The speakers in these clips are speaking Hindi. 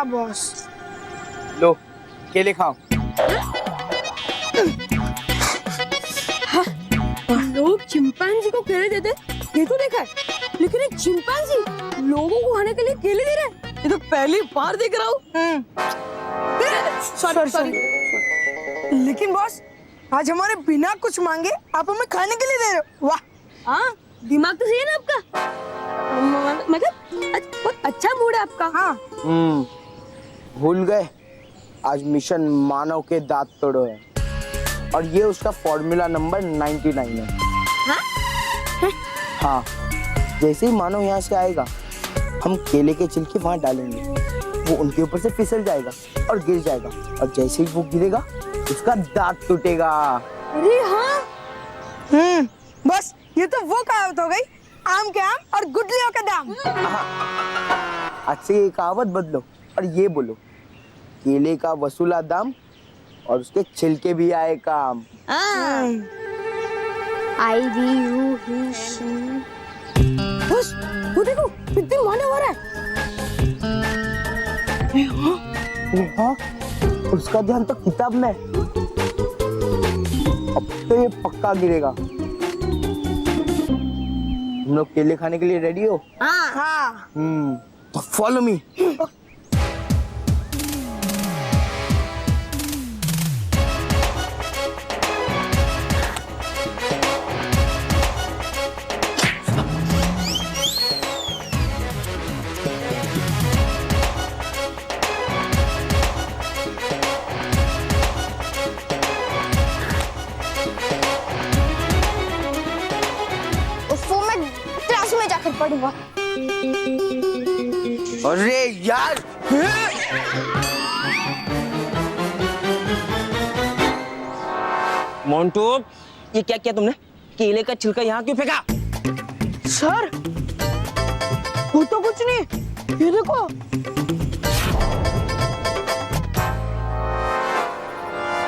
हाँ बॉस। लो केले खाओ। लोग चिंपांजी को केले देते ये तो देखा है, लेकिन एक चिंपांजी लोगों को खाने के लिए केले दे रहा है, ये तो पहली बार देख रहा हूँ। Sorry sorry. लेकिन बॉस आज हमारे बिना कुछ मांगे आप हमें खाने के लिए दे रहे हो, वाह। हाँ दिमाग तो सही है ना आपका, मतलब बहुत अच्छा मूड है आपका। हाँ भूल गए आज मिशन मानव के दांत तोड़ो है और ये उसका फॉर्मूला नंबर 99 है। हाँ जैसे ही मानव यहाँ से आएगा हम केले के छिलके वहां डालेंगे, वो उनके ऊपर से फिसल जाएगा और गिर जाएगा और जैसे ही वो गिरेगा उसका दांत टूटेगा। अरे हाँ बस ये तो वो कहावत हो गई, आम के आम और गुठलियों का दाम। आज से ये कहावत बदलो और ये बोलो केले का वसूला दाम और उसके छिलके भी आए काम। आई वी यू ही शी। बस वो देखो कितनी माने हो रहा है। हाँ उसका ध्यान तो किताब में। अब तो ये पक्का गिरेगा। हम लोग केले खाने के लिए रेडी हो? हाँ तो फॉलो मी। उसको मैं क्लास में जाकर पढ़ूंगा। अरे यार मोंटू ये क्या किया तुमने? केले का छिलका यहाँ क्यों फेंका? सर वो तो कुछ नहीं, ये देखो।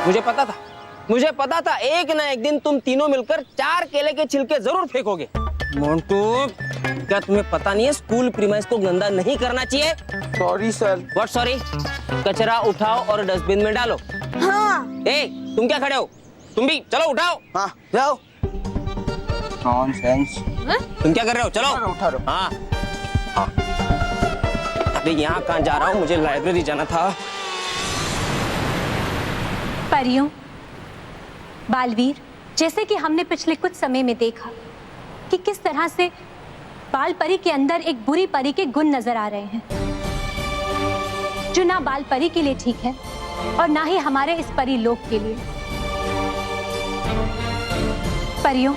मुझे पता था एक ना एक दिन तुम तीनों मिलकर 4 केले के छिलके जरूर फेंकोगे। मोंटू क्या तुम्हें पता नहीं है स्कूल प्रीमाइस को गंदा नहीं करना चाहिए? Sorry sir. What sorry? कचरा उठाओ और डस्टबिन में डालो। हाँ ए तुम क्या खड़े हो? तुम भी चलो उठाओ। हाँ जाओ। नॉनसेंस। तुम क्या कर रहे हो? चलो उठा रहा हूं। हाँ हाँ। अबे यहाँ कहाँ जा रहा हूँ? मुझे लाइब्रेरी जाना था। परियों, बालवीर, जैसे कि हमने पिछले कुछ समय में देखा कि किस तरह से बाल परी के अंदर एक बुरी परी के गुण नजर आ रहे हैं, जो ना बाल परी के लिए ठीक है और ना ही हमारे इस परी लोक के लिए। परियों,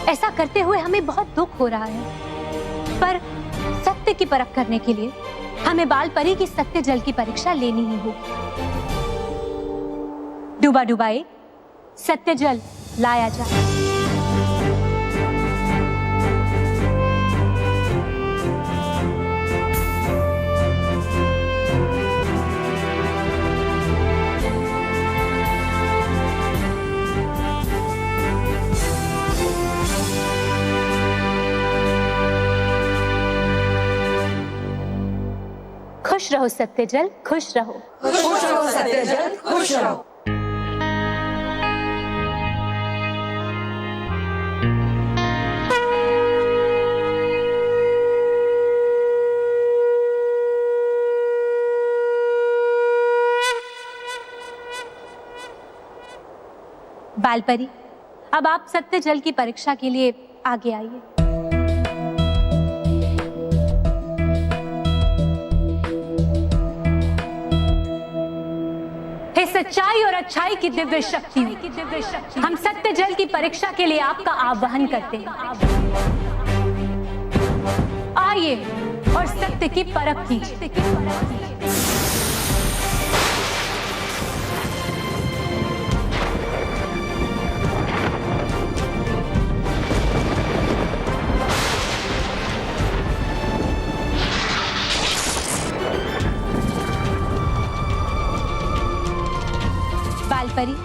ऐसा करते हुए हमें बहुत दुख हो रहा है, पर सत्य की परख करने के लिए हमें बाल परी की सत्य जल की परीक्षा लेनी ही होगी। डूबा डुबाए सत्य जल लाया जाए। खुश रहो सत्य जल, खुश रहो। खुश रहो सत्य जल, खुश रहो। बालपरी, अब आप सत्य जल की परीक्षा के लिए आगे आइए। हे सच्चाई और अच्छाई की दिव्य शक्ति, हम सत्य जल की परीक्षा के लिए आपका आह्वान करते हैं। आइए और सत्य की परख कीजिए। बालपरी,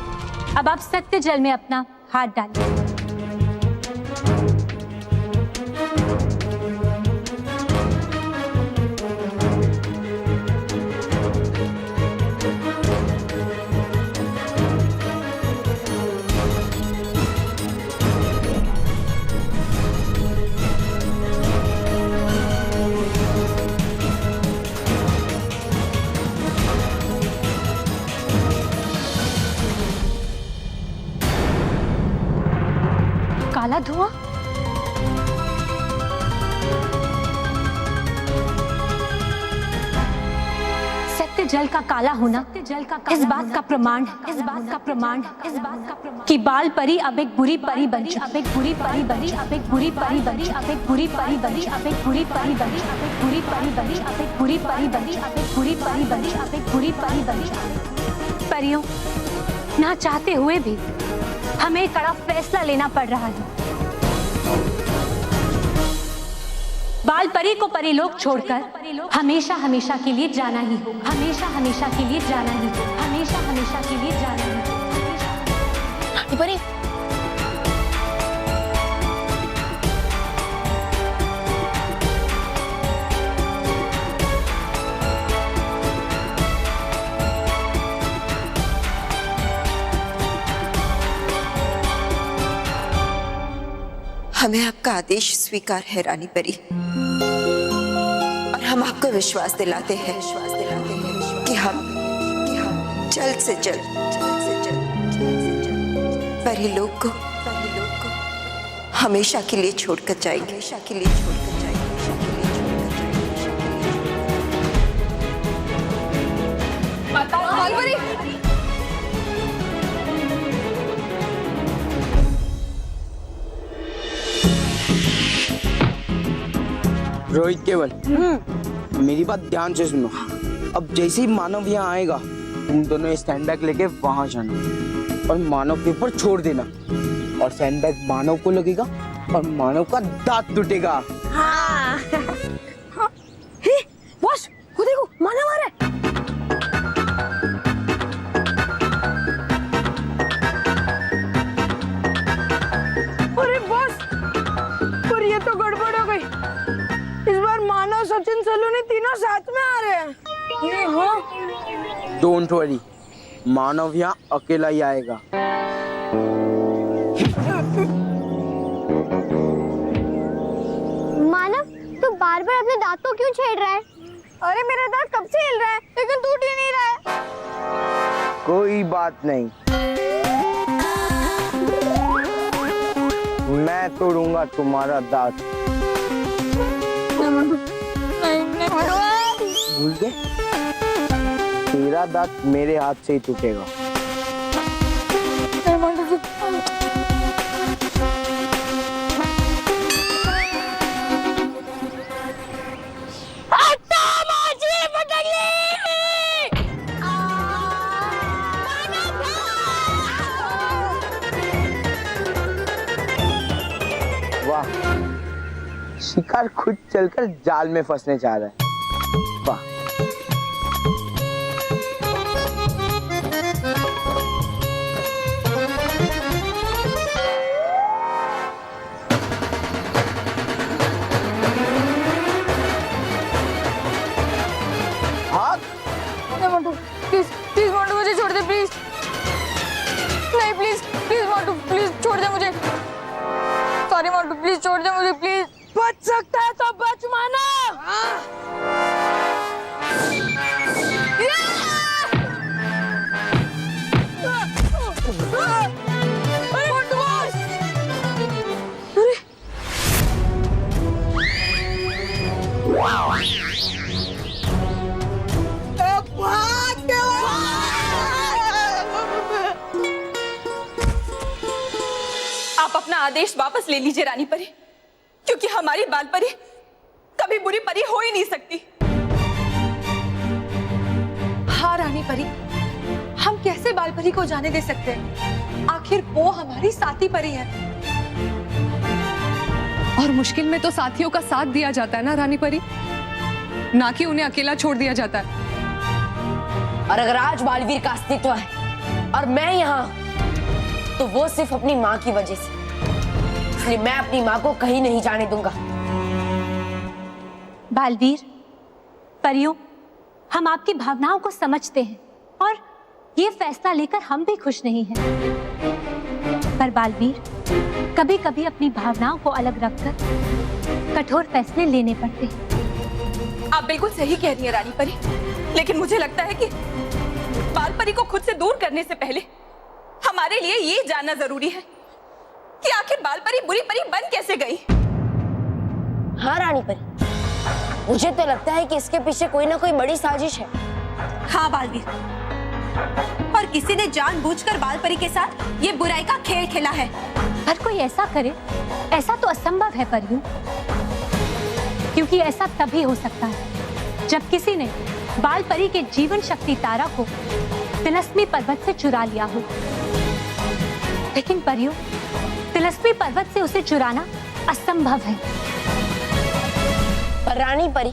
अब आप सत्य जल में अपना हाथ डालिए। काला धुआं? सत्य जल का काला होना इस बात का प्रमाण कि बाल परी अब एक बुरी परी बनी, अब एक बुरी परी बनी, अब एक बुरी परी बनी, अब एक बुरी परी बनी, अब एक बुरी परी बनी, अब एक बुरी परी बनी, अब एक बुरी परी बनी, अब एक बुरी परी बनी, अब एक बुरी परी बनी। परियों, ना चाहते हुए भी हमें एक कड़ा फैसला लेना पड़ रहा है। बाल परी को परीलोक छोड़कर हमेशा हमेशा के लिए जाना ही हो, हमेशा हमेशा के लिए जाना ही हो, हमेशा हमेशा के लिए जाना ही हो। रानी परी, हमें आपका आदेश स्वीकार है रानी परी, और हम आपको विश्वास दिलाते हैं कि हम जल्द से जल्द परीलोक को हमेशा के लिए छोड़कर जाएंगे, बाल परी, रोहित केवल, मेरी बात ध्यान से सुनो। अब जैसे ही मानव यहाँ आएगा, तुम दोनों स्टैंड बैग लेके वहां जाना और मानव के ऊपर छोड़ देना, और स्टैंड बैग मानव को लगेगा और मानव का दांत टूटेगा। हाँ। हे, बॉस, वो देखो, मानव आ रहा है। अरे बॉस, पर ये तो गड़बड़ हो गई। इस बार मानव, सचिन, सलोनी तीनों साथ में आ रहे हैं। ये हाँ। डोंट वरी, मानव यहाँ अकेला ही आएगा। मानव, तू बार बार अपने दांतों क्यों छेड़ रहा है? अरे मेरा दांत कब से हिल रहा है लेकिन टूट ही नहीं रहा है। कोई बात नहीं, मैं तोड़ूंगा तुम्हारा दांत। भूल गए? तेरा दांत मेरे हाथ से ही टूटेगा। वाह, शिकार खुद चलकर जाल में फंसने जा रहा है। वाह। प्लीज प्लीज मोंटू, मुझे छोड़ दे प्लीज। नहीं प्लीज प्लीज मोंटू, प्लीज छोड़ दे मुझे। सॉरी मोंटू, प्लीज छोड़ दे मुझे प्लीज। बच सकता है तो बच मानव। अरे मोंटू बॉस, आप अपना आदेश वापस ले लीजिए रानी परी, क्योंकि हमारी बाल परी कभी बुरी परी हो ही नहीं सकती। हाँ रानी परी, हम कैसे बाल परी को जाने दे सकते हैं? आखिर वो हमारी साथी परी है। और मुश्किल में तो साथियों का साथ दिया जाता है ना रानी परी, ना कि उन्हें अकेला छोड़ दिया जाता है। और अगर आज बालवीर का अस्तित्व है और मैं यहाँ, तो वो सिर्फ अपनी माँ की वजह से। इसलिए मैं अपनी माँ को कहीं नहीं जाने दूंगा। बालवीर, परियों, हम आपकी भावनाओं को समझते हैं और ये फैसला लेकर हम भी खुश नहीं हैं। पर बालवीर, कभी कभी अपनी भावनाओं को अलग रखकर कठोर फैसले लेने पड़ते हैं। आप बिल्कुल सही कह रही हैं रानी परी, लेकिन मुझे लगता है कि बाल परी को खुद से दूर करने से पहले हमारे लिए ये जानना जरूरी है कि आखिर बाल परी बुरी परी बन कैसे गई। हाँ रानी परी, मुझे तो लगता है कि इसके पीछे कोई ना कोई बड़ी साजिश है। हाँ बालवीर, और किसी ने जानबूझकर बाल परी के साथ ये बुराई का खेल खेला है। हर कोई ऐसा करे, ऐसा तो असंभव है परियों, क्योंकि ऐसा तभी हो सकता है जब किसी ने बाल परी के जीवन शक्ति तारा को तिलस्मी पर्वत से चुरा लिया हो। लेकिन परियों, तिलस्मी पर्वत से उसे चुराना असंभव है। पर रानी परी,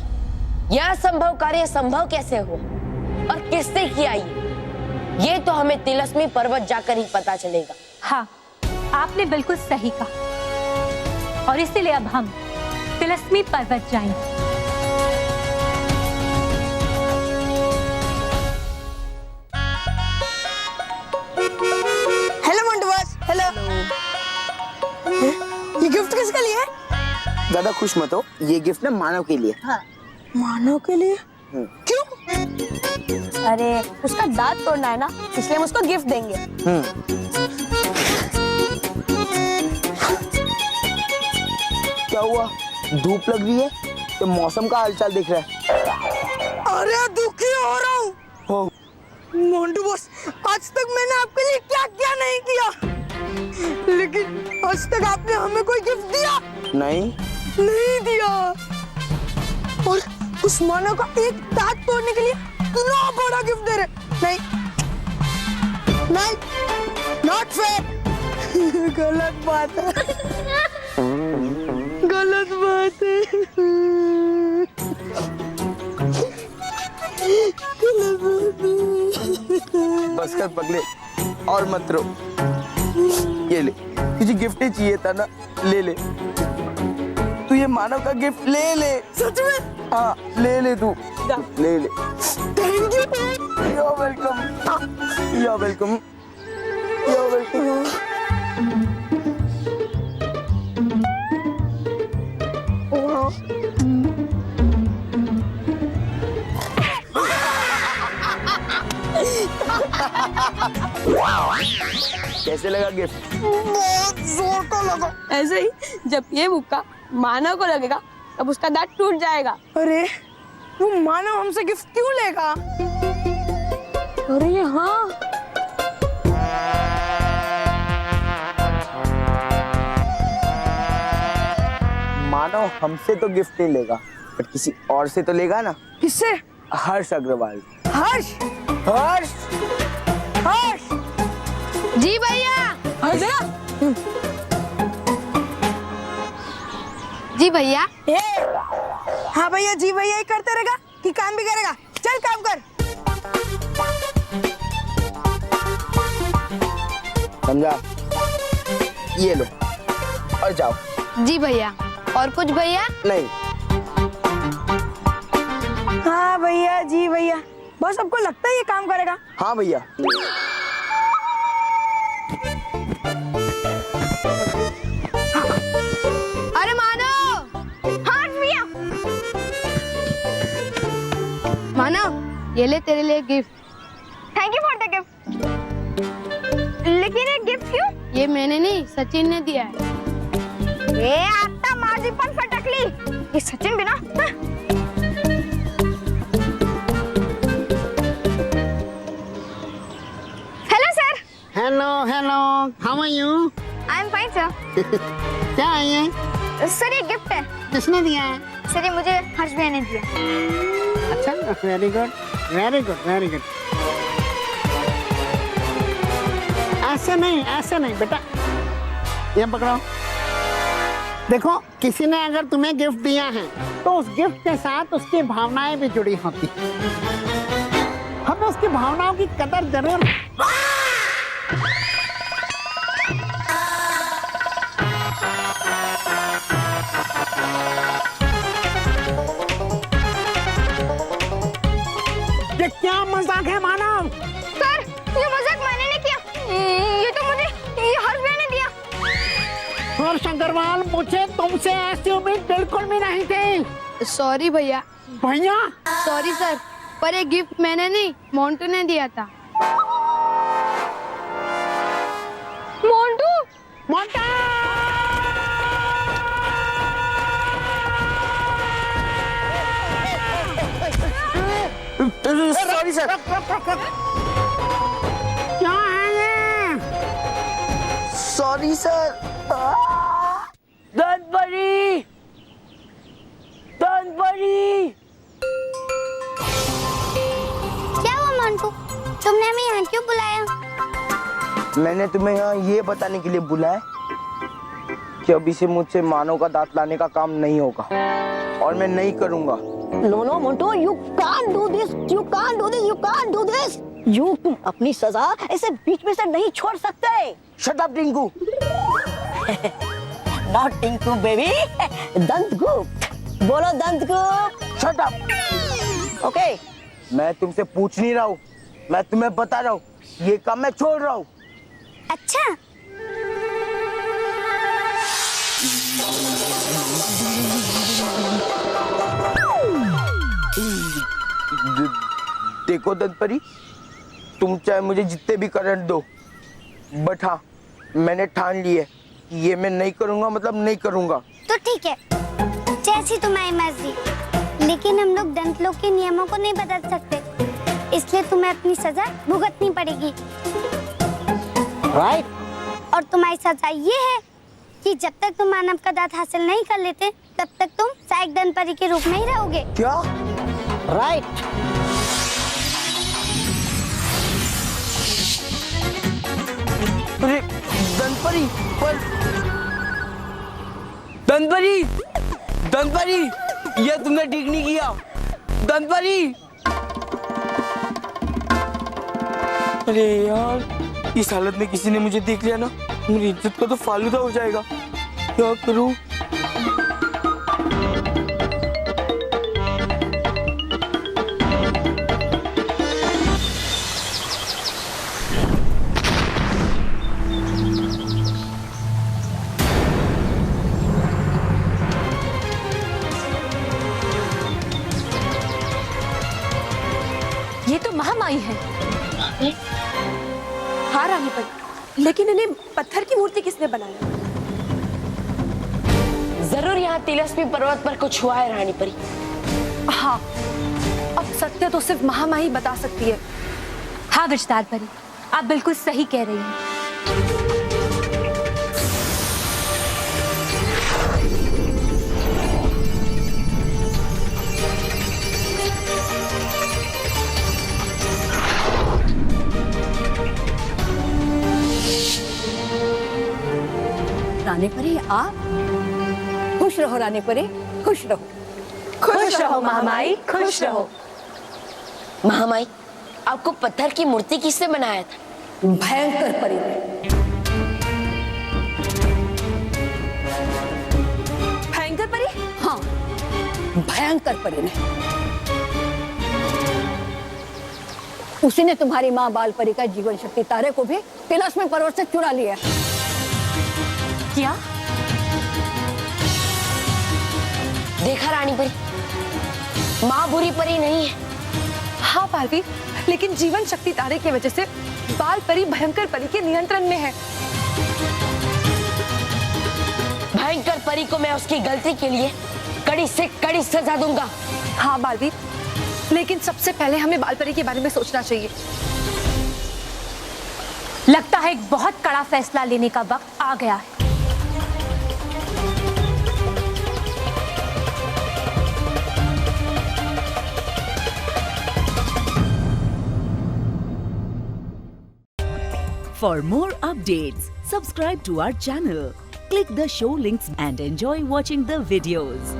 यह असंभव कार्य संभव कैसे हुआ और किसने किया ये तो हमें तिलस्मी पर्वत जाकर ही पता चलेगा। हाँ, आपने बिल्कुल सही कहा, और इसीलिए अब हम तिलस्मी पर्वत जाएंगे। Hello Montu boss, hello. ये गिफ्ट किसके लिए है? ज्यादा खुश मत हो, ये गिफ्ट ना मानव के लिए। हाँ, मानव के लिए? क्यों? अरे उसका दांत तोड़ना है ना, इसलिए हम उसको गिफ्ट देंगे। क्या हुआ, धूप लग रही है तो मौसम का हालचाल देख रहा है? अरे दुखी हो रहा हूँ। हो मोंटू बॉस, आज तक मैंने आपके लिए क्या क्या नहीं किया, लेकिन आज तक आपने हमें कोई गिफ्ट दिया नहीं दिया। और उस मानव का एक दांत तोड़ने के लिए इतना बड़ा गिफ्ट दे रहे। नहीं, नॉट फेयर। गलत बात है, गलत बात है, गलत बात है। बस कर पगले, और मत रो। ये ले, तुझे गिफ्ट ही चाहिए था ना, ले ले। तू ये मानव का गिफ्ट ले ले। सच में? हाँ, ले ले तू, ले ले। Thank you. You're welcome. You're welcome. You're welcome. कैसे लगा गिफ्ट? बहुत जोर का लगा। ऐसे ही जब ये मुक्का मानव को लगेगा तब उसका दांत टूट जाएगा। अरे वो मानव हमसे गिफ्ट क्यों लेगा? अरे हाँ, मानव हमसे तो गिफ्ट नहीं लेगा, बट किसी और से तो लेगा ना। किससे? हर्ष अग्रवाल। हर्ष? हर्ष? हर्ष? जी भैया। जी भैया। ए, हाँ भैया, जी भैया ही करते रहेगा कि काम भी करेगा? चल काम कर। समझा? ये लो और जाओ। जी भैया। और कुछ भैया? नहीं। हाँ भैया, जी भैया। बस सबको लगता है ये काम करेगा। हाँ भैया। अरे मानव, हाँ भैया। मानव, ये ले तेरे लिए gift. Thank you for the gift. लेकिन ये गिफ्ट क्यों? ये मैंने नहीं, सचिन ने दिया है। ये आता माझी पण फटकली, ये सचिन बिना। Hello sir. Hello hello, how are you? I am fine sir. क्या है ये? सर ये गिफ्ट है। किसने दिया है? सर ये मुझे हर्ष भैया ने दिया। अच्छा, very good very good very good. ऐसे नहीं बेटा, ये पकड़ो। देखो, किसी ने अगर तुम्हें गिफ्ट दिया है तो उस गिफ्ट के साथ उसकी भावनाएं भी जुड़ी होती। हमें उसकी भावनाओं की कदर जरूर। ये क्या मजाक है मानव? सर ये मजाक मैंने नहीं किया, ये तो मुझे ये हर्ष भैया ने दिया। हर्ष अग्रवाल, मुझे तुमसे ऐसी उम्मीद बिल्कुल भी नहीं थी। सॉरी भैया। भैया? सॉरी सर, पर ये गिफ्ट मैंने नहीं, मोंटू ने दिया था। मोंटू। मोंटा! परी सर, दंत परी, दंत परी। क्या हुआ मोंटू, तुमने हमें यहाँ क्यों बुलाया? मैंने तुम्हें यहाँ ये बताने के लिए बुलाया कि अभी से मुझसे मानव का दांत लाने का काम नहीं होगा और मैं नहीं करूँगा। No no Montu, you can't do this, you can't do this, you can't do this. तुम अपनी सजा ऐसे बीच में से नहीं छोड़ सकते। Shut up, Tinku. Not Tinku baby, Dantgupt. बोलो दंतगुप्त। Shut up। ओके। मैं तुमसे पूछ नहीं रहा हूँ, मैं तुम्हें बता रहा हूँ, ये काम मैं छोड़ रहा हूँ। अच्छा, देखो दंतपरी, तुम चाहे मुझे जितने भी करंट दो, बट हाँ, मैंने ठान ली है, ये मैं नहीं करूँगा, मतलब नहीं करूँगा। तो ठीक है, जैसी तुम्हारी मर्जी, लेकिन हम लोग दंत लोक के नियमों को नहीं बदल सकते, इसलिए तुम्हें अपनी सजा भुगतनी पड़ेगी। राइट। और तुम्हारी सजा ये है कि जब तक तुम मानव का दांत हासिल नहीं कर लेते, तब तक तुम सहायक दंत परी के रूप में ही रहोगे। क्या? राइट। अरे दंतपरी, पर दंतपरी, दंतपरी, ये तुमने ठीक नहीं किया, दंतपरी। अरे यार, इस हालत में किसी ने मुझे देख लिया ना, मेरी इज्जत का तो फालूदा हो जाएगा। क्या करूं? ये तो महामाई है। हाँ रानी पर, लेकिन इन्हें पत्थर की मूर्ति किसने बनाया? जरूर यहाँ तिलस्मी पर्वत पर कुछ हुआ है रानी परी। हाँ, अब सत्य तो सिर्फ महामाई बता सकती है। हाँ विजदार परी, आप बिल्कुल सही कह रही हैं। रानी परी, आप खुश रहो। रानी परी, खुश रहो। खुश रहो महामाई, खुश रहो। महामाई, आपको पत्थर की मूर्ति किसने बनाया था? भयंकर परी ने। भयंकर परी? हाँ, भयंकर परी ने। उसी ने तुम्हारी माँ बाल परी का जीवन शक्ति तारे को भी तिलस्मी पर्वत से चुरा लिया। क्या? देखा रानी परी, माँ बुरी परी नहीं है। हाँ पार्वती, लेकिन जीवन शक्ति तारे की वजह से बाल परी भयंकर परी के नियंत्रण में है। भयंकर परी को मैं उसकी गलती के लिए कड़ी से कड़ी सजा दूंगा। हाँ बालवीर, लेकिन सबसे पहले हमें बाल परी के बारे में सोचना चाहिए। लगता है एक बहुत कड़ा फैसला लेने का वक्त आ गया है। For more updates, subscribe to our channel, click the show links and enjoy watching the videos.